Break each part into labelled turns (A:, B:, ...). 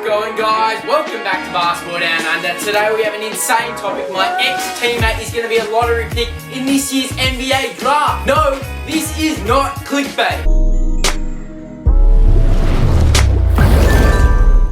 A: going, guys? Welcome back to Basketball Down Under. Today we have an insane topic. My ex-teammate is going to be a lottery pick in this year's NBA draft. No, this is not clickbait.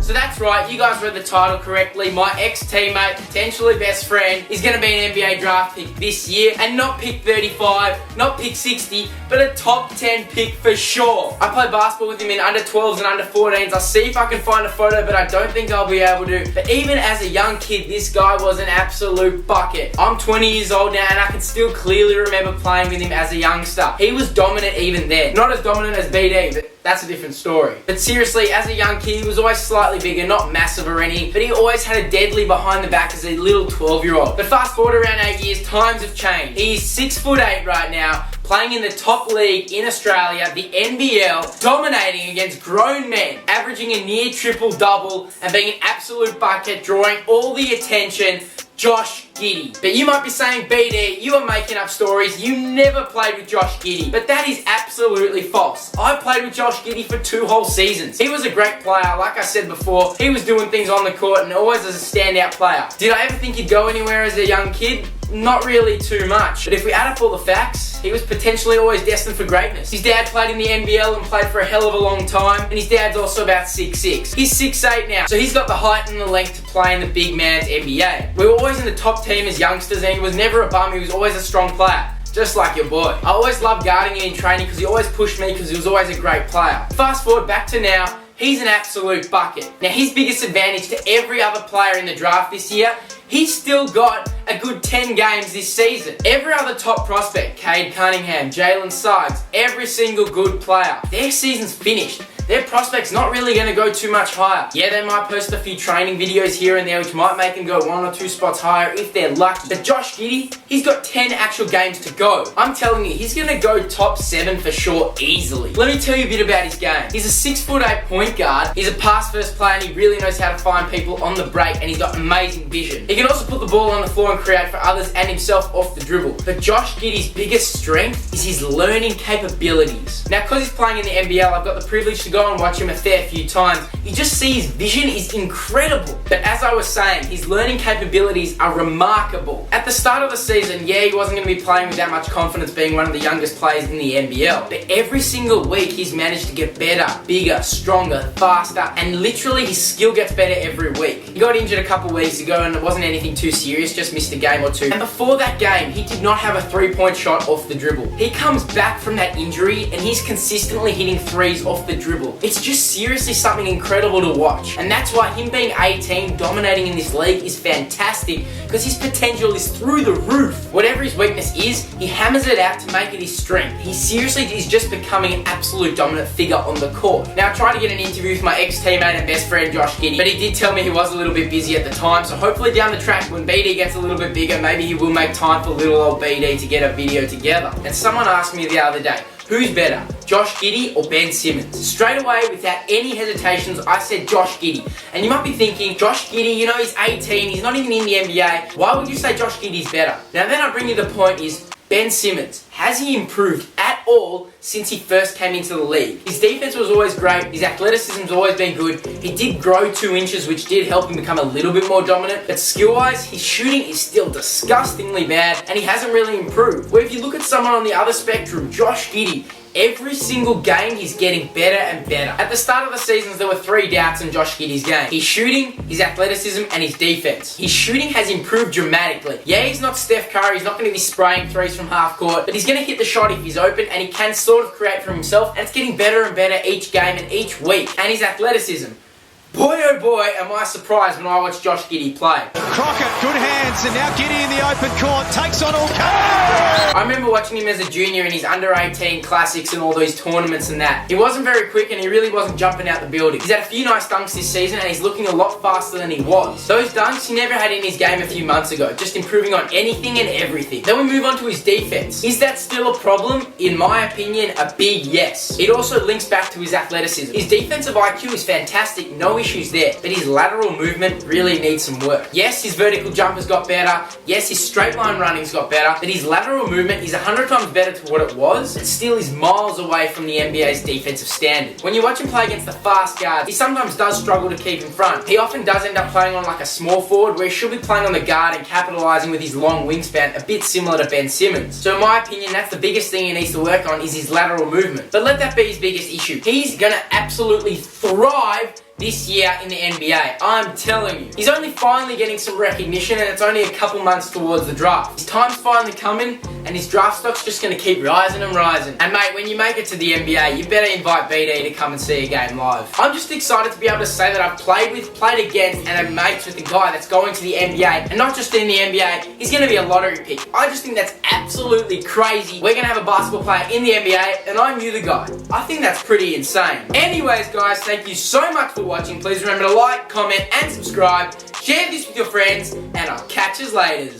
A: So that's right, you guys read the title correctly. My ex-teammate, potentially best friend, is going to be an NBA draft pick this year, and not pick 35, not pick 60, but a top 10 pick for sure. I play basketball with him in under 12s and under 14s. I'll see if I can find a photo, but I don't think I'll be able to. But even as a young kid, this guy was an absolute bucket. I'm 20 years old now, and I can still clearly remember playing with him as a youngster. He was dominant even then. Not as dominant as BD, but that's a different story. But seriously, as a young kid, he was always slightly bigger, not massive or anything, but he always had a deadly behind the back as a little 12-year-old. But fast forward around 8 years, times have changed. He's 6'8" right now, playing in the top league in Australia, the NBL, dominating against grown men, averaging a near triple-double, and being an absolute bucket, drawing all the attention. Josh Giddey. But you might be saying, BD, you are making up stories. You never played with Josh Giddey. But that is absolutely false. I played with Josh Giddey for 2 whole seasons. He was a great player. Like I said before, he was doing things on the court and always as a standout player. Did I ever think he'd go anywhere as a young kid? Not really too much. But if we add up all the facts, he was potentially always destined for greatness. His dad played in the NBL and played for a hell of a long time, and his dad's also about 6'6". He's 6'8" now, so he's got the height and the length to play in the big man's NBA. We were always in the top team as youngsters, and he was never a bum. He was always a strong player. Just like your boy. I always loved guarding him in training because he always pushed me because he was always a great player. Fast forward back to now, he's an absolute bucket. Now, his biggest advantage to every other player in the draft this year, he's still got a good 10 games this season. Every other top prospect, Cade Cunningham, Jalen Suggs, every single good player, their season's finished. Their prospect's not really going to go too much higher. Yeah, they might post a few training videos here and there, which might make them go 1 or 2 spots higher if they're lucky. But Josh Giddey, he's got 10 actual games to go. I'm telling you, he's going to go top 7 for sure easily. Let me tell you a bit about his game. He's a 6'8" point guard. He's a pass-first player, and he really knows how to find people on the break, and he's got amazing vision. He can also put the ball on the floor and create for others and himself off the dribble. But Josh Giddey's biggest strength is his learning capabilities. Now, because he's playing in the NBL, I've got the privilege to go and watch him a fair few times. You just see his vision is incredible. But as I was saying, his learning capabilities are remarkable. At the start of the season, yeah, he wasn't going to be playing with that much confidence being one of the youngest players in the NBL. But every single week, he's managed to get better, bigger, stronger, faster, and literally his skill gets better every week. He got injured a couple weeks ago and it wasn't anything too serious, just missed a game or 2. And before that game, he did not have a 3-point shot off the dribble. He comes back from that injury and he's consistently hitting 3s off the dribble. It's just seriously something incredible to watch. And that's why him being 18, dominating in this league is fantastic, because his potential is through the roof. Whatever his weakness is, he hammers it out to make it his strength. He seriously is just becoming an absolute dominant figure on the court. Now, I tried to get an interview with my ex-teammate and best friend Josh Giddey, but he did tell me he was a little bit busy at the time, so hopefully down the track when BD gets a little bit bigger, maybe he will make time for little old BD to get a video together. And someone asked me the other day, who's better, Josh Giddey or Ben Simmons? Straight away, without any hesitations, I said Josh Giddey. And you might be thinking, Josh Giddey, you know, he's 18, he's not even in the NBA. Why would you say Josh Giddey's better? Now then I bring you the point is, Ben Simmons, has he improved at all since he first came into the league? His defense was always great, his athleticism's always been good, he did grow 2 inches, which did help him become a little bit more dominant, but skill-wise, his shooting is still disgustingly bad, and he hasn't really improved. Where if you look at someone on the other spectrum, Josh Giddey, every single game, he's getting better and better. At the start of the seasons, there were 3 doubts in Josh Giddey's game. His shooting, his athleticism, and his defense. His shooting has improved dramatically. Yeah, he's not Steph Curry, he's not going to be spraying 3s from half court, but he's going to hit the shot if he's open, and he can sort of create for himself, and it's getting better and better each game and each week. And his athleticism. Boy, oh boy, am I surprised when I watch Josh Giddey play.
B: Crockett, good hands, and now Giddey in the open court, takes on all comers.
A: I remember watching him as a junior in his under-18 classics and all those tournaments and that. He wasn't very quick and he really wasn't jumping out the building. He's had a few nice dunks this season and he's looking a lot faster than he was. Those dunks he never had in his game a few months ago, just improving on anything and everything. Then we move on to his defense. Is that still a problem? In my opinion, a big yes. It also links back to his athleticism. His defensive IQ is fantastic, no issues there, but his lateral movement really needs some work. Yes, his vertical jumpers got better. Yes, his straight line running's got better, but his lateral movement is 100 times better to what it was, but still is miles away from the NBA's defensive standard. When you watch him play against the fast guards, he sometimes does struggle to keep in front. He often does end up playing on like a small forward, where he should be playing on the guard and capitalising with his long wingspan, a bit similar to Ben Simmons. So in my opinion, that's the biggest thing he needs to work on, is his lateral movement. But let that be his biggest issue. He's gonna absolutely thrive this year in the NBA. I'm telling you. He's only finally getting some recognition, and it's only a couple months towards the draft. His time's finally coming, and his draft stock's just going to keep rising and rising. And mate, when you make it to the NBA, you better invite BD to come and see a game live. I'm just excited to be able to say that I've played with, played against, and am mates with a guy that's going to the NBA, and not just in the NBA, he's going to be a lottery pick. I just think that's absolutely crazy. We're going to have a basketball player in the NBA, and I knew the guy. I think that's pretty insane. Anyways, guys, thank you so much for watching. Please remember to like, comment, and subscribe. Share this with your friends, and I'll catch you later.